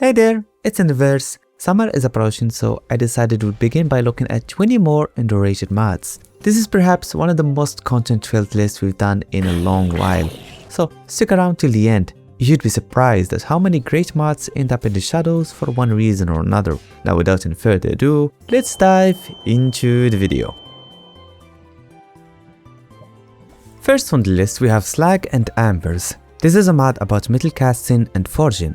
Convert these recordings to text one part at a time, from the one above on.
Hey there, it's Enderverse. Summer is approaching, so I decided we'd begin by looking at 20 more underrated mods. This is perhaps one of the most content-filled lists we've done in a long while, so stick around till the end. You'd be surprised at how many great mods end up in the shadows for one reason or another. Now without any further ado, let's dive into the video. First on the list we have Slag and Embers. This is a mod about metal casting and forging.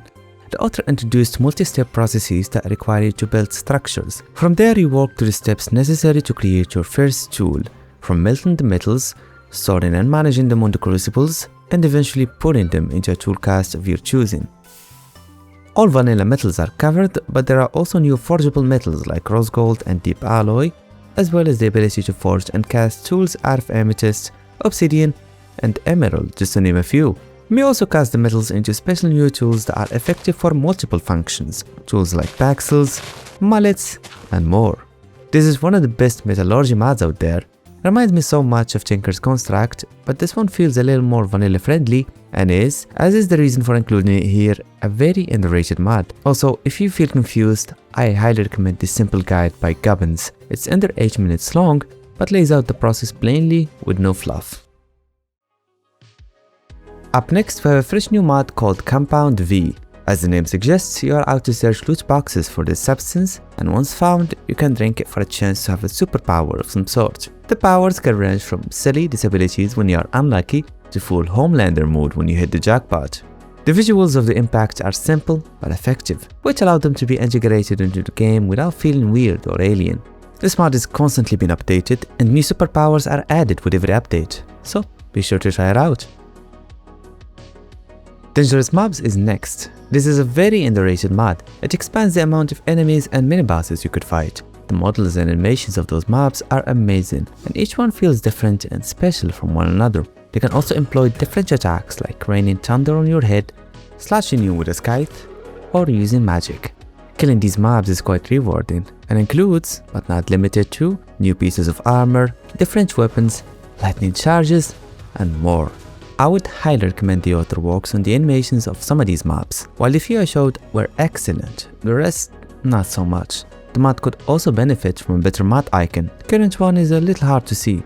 The author introduced multi-step processes that require you to build structures. From there you work through the steps necessary to create your first tool, from melting the metals, storing and managing them on the crucibles, and eventually putting them into a tool cast of your choosing. All vanilla metals are covered, but there are also new forgeable metals like rose gold and deep alloy, as well as the ability to forge and cast tools out of amethyst, obsidian, and emerald, just to name a few. You may also cast the metals into special new tools that are effective for multiple functions, tools like paxels, mullets, and more. This is one of the best metallurgy mods out there. It reminds me so much of Tinker's Construct, but this one feels a little more vanilla friendly and is, as is the reason for including it here, a very underrated mod. Also, if you feel confused, I highly recommend this simple guide by Gubbins. It's under 8 minutes long, but lays out the process plainly with no fluff. Up next we have a fresh new mod called Compound V. As the name suggests, you are out to search loot boxes for this substance, and once found, you can drink it for a chance to have a superpower of some sort. The powers can range from silly disabilities when you are unlucky to full Homelander mode when you hit the jackpot. The visuals of the impact are simple but effective, which allow them to be integrated into the game without feeling weird or alien. This mod is constantly being updated and new superpowers are added with every update, so be sure to try it out. Dangerous Mobs is next. This is a very underrated mod. It expands the amount of enemies and mini-bosses you could fight. The models and animations of those mobs are amazing, and each one feels different and special from one another. They can also employ different attacks like raining thunder on your head, slashing you with a scythe, or using magic. Killing these mobs is quite rewarding and includes, but not limited to, new pieces of armor, different weapons, lightning charges, and more. I would highly recommend the author works on the animations of some of these mobs. While the few I showed were excellent, the rest not so much. The mod could also benefit from a better mod icon. The current one is a little hard to see.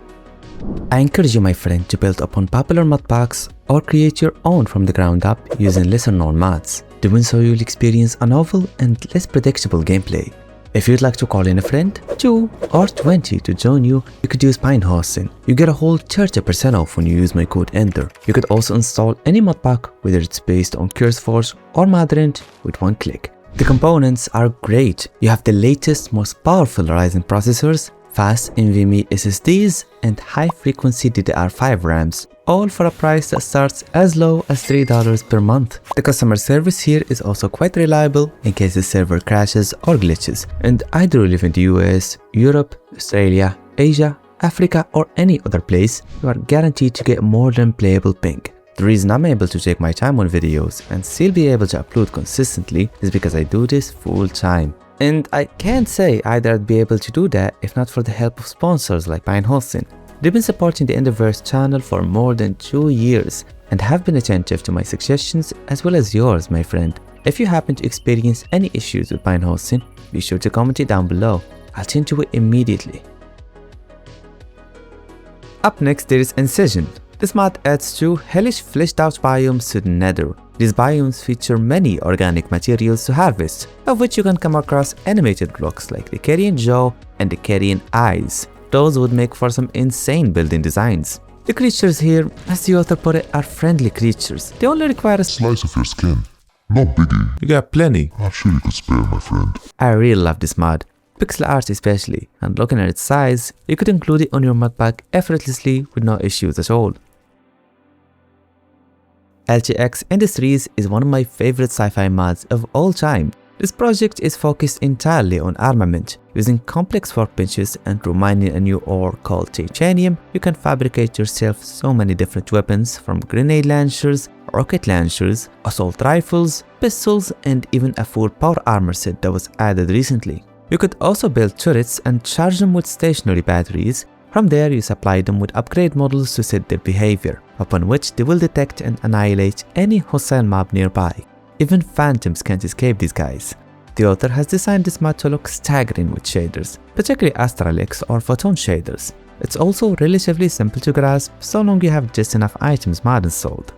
I encourage you, my friend, to build upon popular ModPacks or create your own from the ground up using lesser known mods. Doing so you'll experience a novel and less predictable gameplay. If you'd like to call in a friend, 2 or 20 to join you, you could use PineHosting. You get a whole 30% off when you use my code ENDER. You could also install any modpack, whether it's based on CurseForge or Modrent, with one click. The components are great. You have the latest, most powerful Ryzen processors, fast NVMe SSDs, and high-frequency DDR5 RAMs, all for a price that starts as low as $3 per month. The customer service here is also quite reliable in case the server crashes or glitches, and either you live in the US, Europe, Australia, Asia, Africa, or any other place, you are guaranteed to get more than playable ping. The reason I'm able to take my time on videos and still be able to upload consistently is because I do this full time. And I can't say either I'd be able to do that if not for the help of sponsors like PineHosting. They've been supporting the Enderverse channel for more than 2 years and have been attentive to my suggestions as well as yours, my friend. If you happen to experience any issues with PineHosting, be sure to comment it down below. I'll tend to it immediately. Up next there is Incision. This mod adds 2 hellish fleshed out biomes to the Nether. These biomes feature many organic materials to harvest, of which you can come across animated blocks like the carrion jaw and the carrion eyes. Those would make for some insane building designs. The creatures here, as the author put it, are friendly creatures. They only require a slice of your skin. No biggie. You got plenty. I'm sure you could spare, my friend. I really love this mod. Pixel art especially, and looking at its size, you could include it on your modpack effortlessly with no issues at all. LTX Industries is one of my favorite sci-fi mods of all time. This project is focused entirely on armament. Using complex workbenches and through mining a new ore called titanium, you can fabricate yourself so many different weapons, from grenade launchers, rocket launchers, assault rifles, pistols, and even a full power armor set that was added recently. You could also build turrets and charge them with stationary batteries. From there, you supply them with upgrade models to set their behavior, upon which they will detect and annihilate any hostile mob nearby. Even phantoms can't escape these guys. The author has designed this mod to look staggering with shaders, particularly Astralix or Photon shaders. It's also relatively simple to grasp so long you have just enough items mod installed.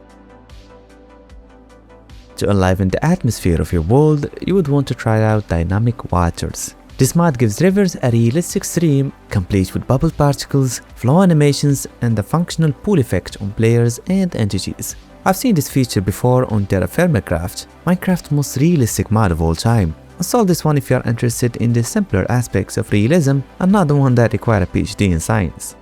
To enliven the atmosphere of your world, you would want to try out Dynamic Waters. This mod gives rivers a realistic stream, complete with bubble particles, flow animations, and a functional pool effect on players and entities. I've seen this feature before on Terraformacraft, Minecraft's most realistic mod of all time. Install this one if you are interested in the simpler aspects of realism and not the one that require a PhD in science.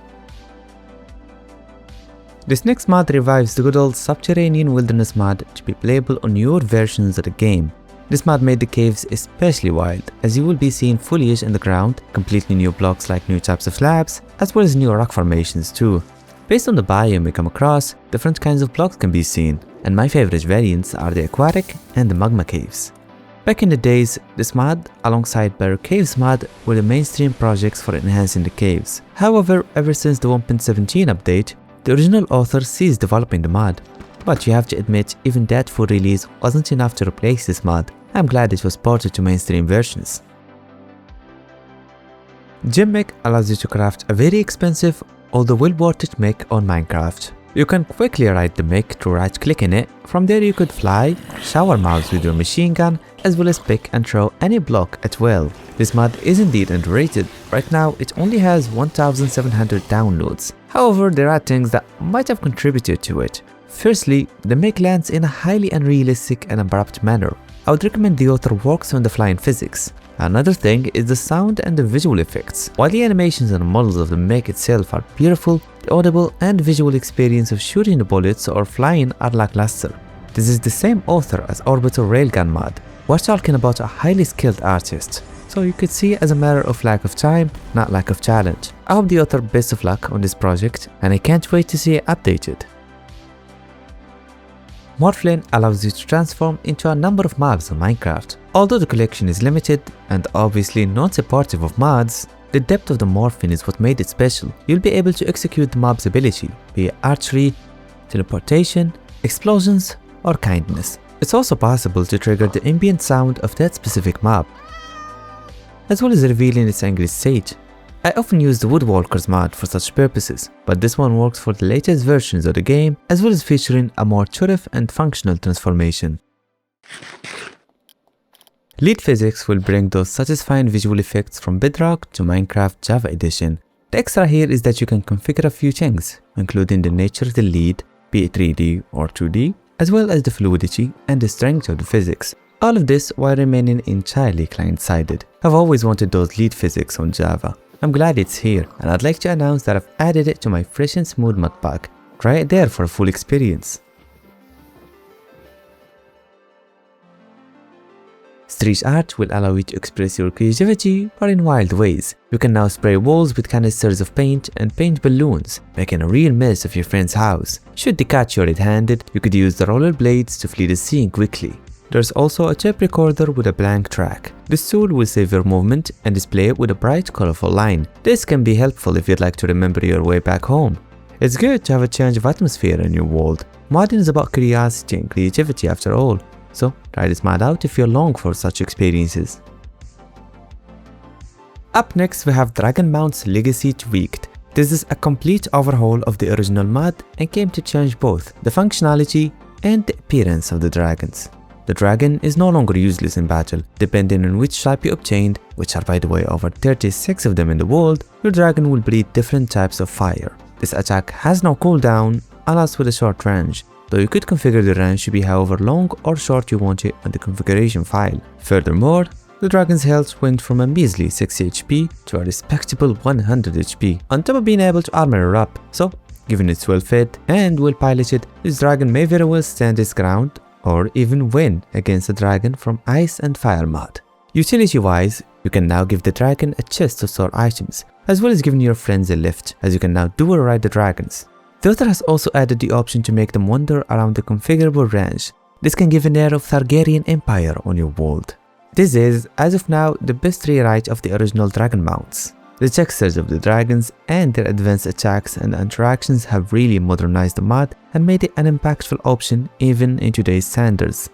This next mod revives the good old Subterranean Wilderness mod to be playable on newer versions of the game. This mod made the caves especially wild, as you will be seeing foliage in the ground, completely new blocks like new types of slabs, as well as new rock formations too. Based on the biome we come across, different kinds of blocks can be seen, and my favorite variants are the aquatic and the magma caves. Back in the days, this mod, alongside Better Caves mod, were the mainstream projects for enhancing the caves. However, ever since the 1.17 update, the original author ceased developing the mod. But you have to admit, even that full release wasn't enough to replace this mod. I'm glad it was ported to mainstream versions. Mech allows you to craft a very expensive, although well worth it mech on Minecraft. You can quickly ride the mech through right clicking it. From there you could fly, shower mobs with your machine gun, as well as pick and throw any block at will. This mod is indeed underrated. Right now it only has 1700 downloads. However, there are things that might have contributed to it. Firstly, the mech lands in a highly unrealistic and abrupt manner. I would recommend the author works on the flying physics. Another thing is the sound and the visual effects. While the animations and models of the mech itself are beautiful, the audible and visual experience of shooting the bullets or flying are lackluster. This is the same author as Orbital Railgun mod. We're talking about a highly skilled artist, so you could see it as a matter of lack of time, not lack of challenge. I hope the author best of luck on this project, and I can't wait to see it updated. Morphling allows you to transform into a number of mobs on Minecraft. Although the collection is limited and obviously not supportive of mods, the depth of the morphing is what made it special. You'll be able to execute the mob's ability, be it archery, teleportation, explosions, or kindness. It's also possible to trigger the ambient sound of that specific mob, as well as revealing its angry state. I often use the Woodwalkers mod for such purposes, but this one works for the latest versions of the game, as well as featuring a more intuitive and functional transformation. LeadPhysics will bring those satisfying visual effects from Bedrock to Minecraft Java Edition. The extra here is that you can configure a few things, including the nature of the lead, be it 3D or 2D, as well as the fluidity and the strength of the physics. All of this while remaining entirely client-sided. I've always wanted those LeadPhysics on Java. I'm glad it's here, and I'd like to announce that I've added it to my fresh and smooth mod pack. Try it there for a full experience. Street art will allow you to express your creativity, but in wild ways. You can now spray walls with canisters of paint and paint balloons, making a real mess of your friend's house. Should they catch you red-handed, you could use the rollerblades to flee the scene quickly. There's also a tape recorder with a blank track. This tool will save your movement and display it with a bright, colorful line. This can be helpful if you'd like to remember your way back home. It's good to have a change of atmosphere in your world. Modding is about curiosity and creativity after all, so try this mod out if you're long for such experiences. Up next we have Dragonmount's Legacy Tweaked. This is a complete overhaul of the original mod and came to change both the functionality and the appearance of the dragons. The dragon is no longer useless in battle. Depending on which type you obtained, which are by the way over 36 of them in the world, your dragon will breathe different types of fire. This attack has no cooldown, allows with a short range, though you could configure the range to be however long or short you want it on the configuration file. Furthermore, the dragon's health went from a measly 60 HP to a respectable 100 HP, on top of being able to armor her up. So, given it's well fed and well piloted, this dragon may very well stand its ground or even win against a dragon from Ice and Fire mod. Utility wise, you can now give the dragon a chest to store items, as well as giving your friends a lift, as you can now dual ride the dragons. The author has also added the option to make them wander around the configurable range. This can give an air of Targaryen Empire on your world. This is, as of now, the best rewrite of the original dragon mounts. The textures of the dragons and their advanced attacks and interactions have really modernized the mod and made it an impactful option even in today's standards.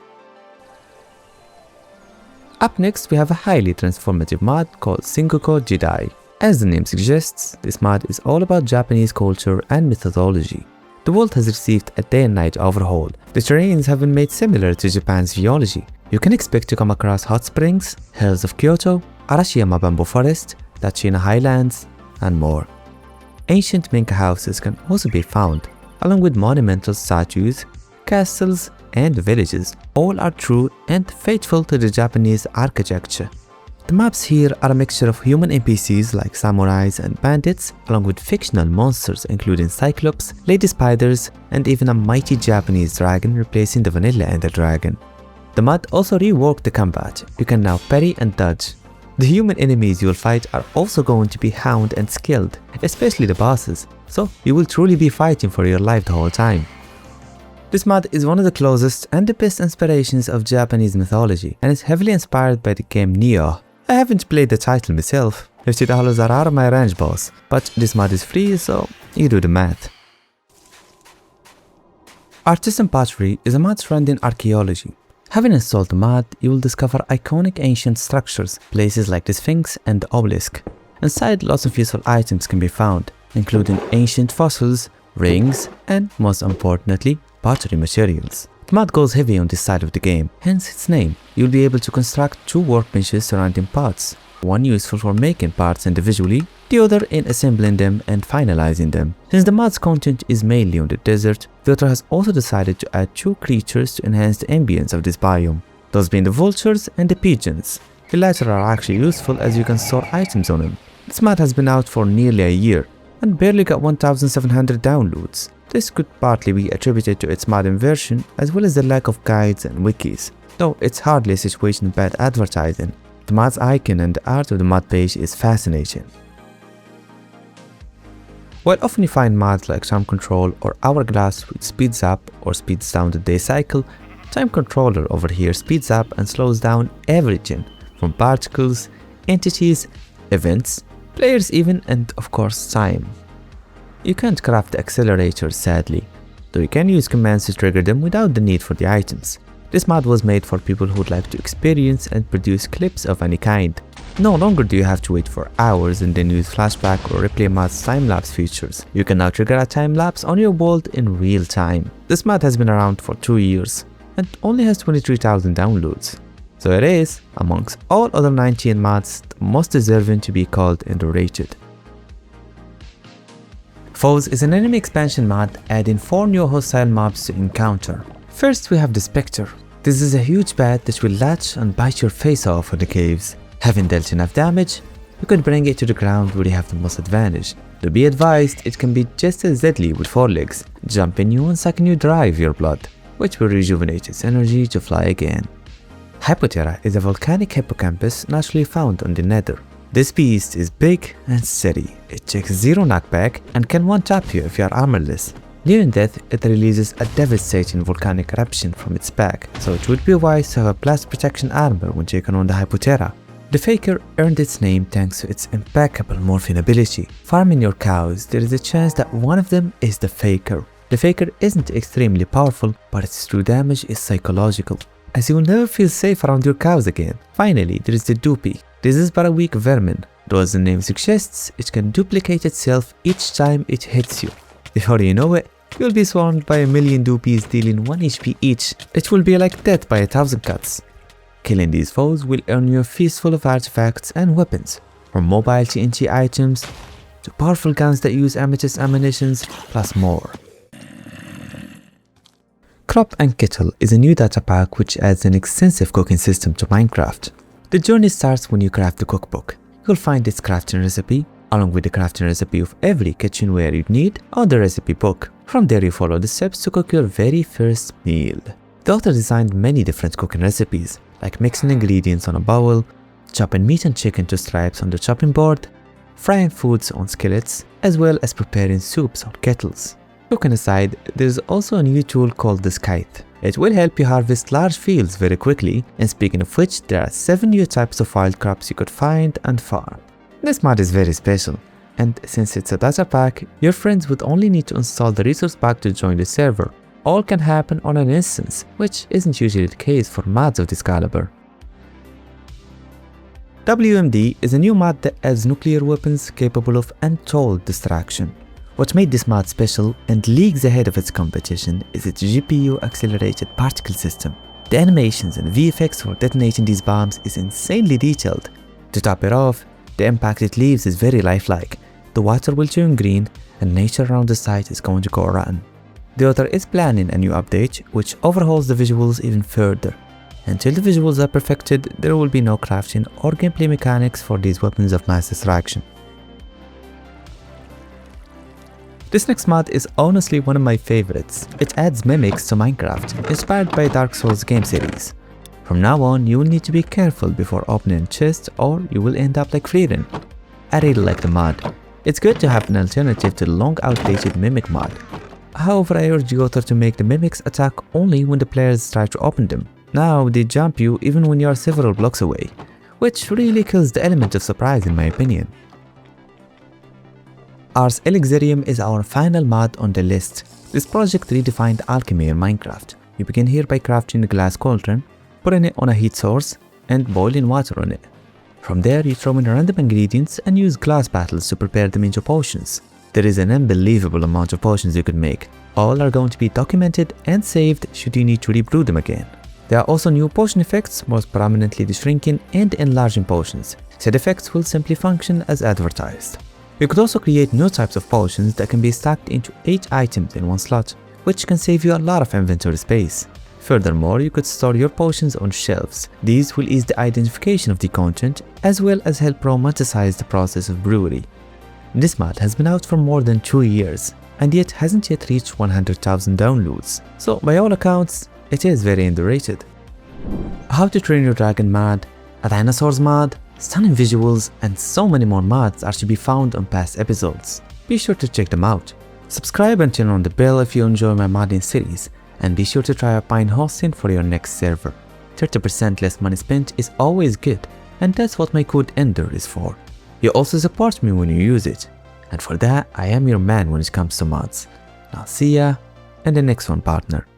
Up next, we have a highly transformative mod called Sengoku Jidai. As the name suggests, this mod is all about Japanese culture and mythology. The world has received a day and night overhaul. The terrains have been made similar to Japan's geology. You can expect to come across hot springs, hills of Kyoto, Arashiyama bamboo forest, Dachina highlands, and more. Ancient Minka houses can also be found, along with monumental statues, castles, and villages. All are true and faithful to the Japanese architecture. The maps here are a mixture of human NPCs like samurais and bandits, along with fictional monsters including Cyclops, lady spiders, and even a mighty Japanese dragon replacing the vanilla Ender dragon. The mod also reworked the combat. You can now parry and dodge. The human enemies you will fight are also going to be hound and skilled, especially the bosses, so you will truly be fighting for your life the whole time. This mod is one of the closest and the best inspirations of Japanese mythology and is heavily inspired by the game Neo. I haven't played the title myself, $50 are out of my range boss, but this mod is free, so you do the math. Artisan pottery is a mod surrounding archaeology. Having installed the mod, you will discover iconic ancient structures, places like the Sphinx and the obelisk. Inside, lots of useful items can be found, including ancient fossils, rings, and most importantly, pottery materials. The mod goes heavy on this side of the game, hence its name. You'll be able to construct two workbenches surrounding pots, one useful for making parts individually, the other in assembling them and finalizing them. Since the mod's content is mainly on the desert, the author has also decided to add two creatures to enhance the ambience of this biome, those being the vultures and the pigeons. The latter are actually useful as you can store items on them. This mod has been out for nearly a year and barely got 1,700 downloads. This could partly be attributed to its modern version as well as the lack of guides and wikis, though it's hardly a situation of bad advertising. The mod's icon and the art of the mod page is fascinating. While often you find mods like Time Control or Hourglass which speeds up or speeds down the day cycle, Time Controller over here speeds up and slows down everything from particles, entities, events, players even, and of course time. You can't craft the accelerators sadly, though you can use commands to trigger them without the need for the items. This mod was made for people who would like to experience and produce clips of any kind. No longer do you have to wait for hours and then use flashback or replay mod's time-lapse features. You can now trigger a time-lapse on your world in real time. This mod has been around for 2 years and only has 23,000 downloads. So it is, amongst all other 19 mods, the most deserving to be called underrated. Foes is an enemy expansion mod adding 4 new hostile mobs to encounter. First we have the Spectre. This is a huge bat that will latch and bite your face off in the caves. Having dealt enough damage, you could bring it to the ground where you have the most advantage. To be advised, it can be just as deadly with 4 legs, jumping you and sucking you dry of your blood, which will rejuvenate its energy to fly again. Hypothera is a volcanic hippocampus naturally found on the Nether. This beast is big and steady. It takes 0 knockback and can one-tap you if you are armorless. Nearing death, it releases a devastating volcanic eruption from its back, so it would be wise to have a blast protection armor when taking on the Hypothera. The Faker earned its name thanks to its impeccable morphing ability. Farming your cows, there is a chance that one of them is the Faker. The Faker isn't extremely powerful, but its true damage is psychological, as you will never feel safe around your cows again. Finally, there is the Doopy. This is but a weak vermin, though as the name suggests, it can duplicate itself each time it hits you. Before you know it, you'll be swarmed by a million Doopies dealing 1 HP each. It will be like death by 1,000 cuts. Killing these foes will earn you a feast full of artifacts and weapons, from mobile TNT items to powerful guns that use amethyst ammunitions, plus more. Crop and Kettle is a new data pack which adds an extensive cooking system to Minecraft. The journey starts when you craft the cookbook. You'll find its crafting recipe, along with the crafting recipe of every kitchenware you'd need on the recipe book. From there you follow the steps to cook your very first meal. The author designed many different cooking recipes, like mixing ingredients on a bowl, chopping meat and chicken to stripes on the chopping board, frying foods on skillets, as well as preparing soups on kettles. Cooking aside, there's also a new tool called the Scythe. It will help you harvest large fields very quickly, and speaking of which, there are 7 new types of wild crops you could find and farm. This mod is very special, and since it's a data pack, your friends would only need to install the resource pack to join the server. All can happen on an instance, which isn't usually the case for mods of this caliber. WMD is a new mod that adds nuclear weapons capable of untold destruction. What made this mod special and leagues ahead of its competition is its GPU accelerated particle system. The animations and VFX for detonating these bombs is insanely detailed. To top it off, the impact it leaves is very lifelike. The water will turn green and nature around the site is going to go rotten. The author is planning a new update which overhauls the visuals even further. Until the visuals are perfected, there will be no crafting or gameplay mechanics for these weapons of mass destruction. This next mod is honestly one of my favorites. It adds mimics to Minecraft, inspired by Dark Souls game series. From now on, you will need to be careful before opening chests or you will end up like Freedom. I really like the mod. It's good to have an alternative to the long outdated mimic mod. However, I urge the author to make the mimics attack only when the players try to open them. Now they jump you even when you are several blocks away, which really kills the element of surprise in my opinion. Ars Elixirum is our final mod on the list. This project redefined alchemy in Minecraft. You begin here by crafting a glass cauldron, putting it on a heat source, and boiling water on it. From there, you throw in random ingredients and use glass battles to prepare them into potions. There is an unbelievable amount of potions you could make. All are going to be documented and saved should you need to rebrew them again. There are also new potion effects, most prominently the shrinking and enlarging potions. Said effects will simply function as advertised. You could also create new types of potions that can be stacked into 8 items in one slot, which can save you a lot of inventory space. Furthermore, you could store your potions on shelves. These will ease the identification of the content as well as help romanticize the process of brewery. This mod has been out for more than 2 years and yet hasn't yet reached 100,000 downloads, so by all accounts, it is very underrated. How to Train Your Dragon mod, a Dinosaurs mod, stunning visuals, and so many more mods are to be found on past episodes. Be sure to check them out. Subscribe and turn on the bell if you enjoy my modding series, and be sure to try out PineHosting for your next server. 30% less money spent is always good, and that's what my code Ender is for. You also support me when you use it, and for that I am your man when it comes to mods. I'll see ya in the next one, partner.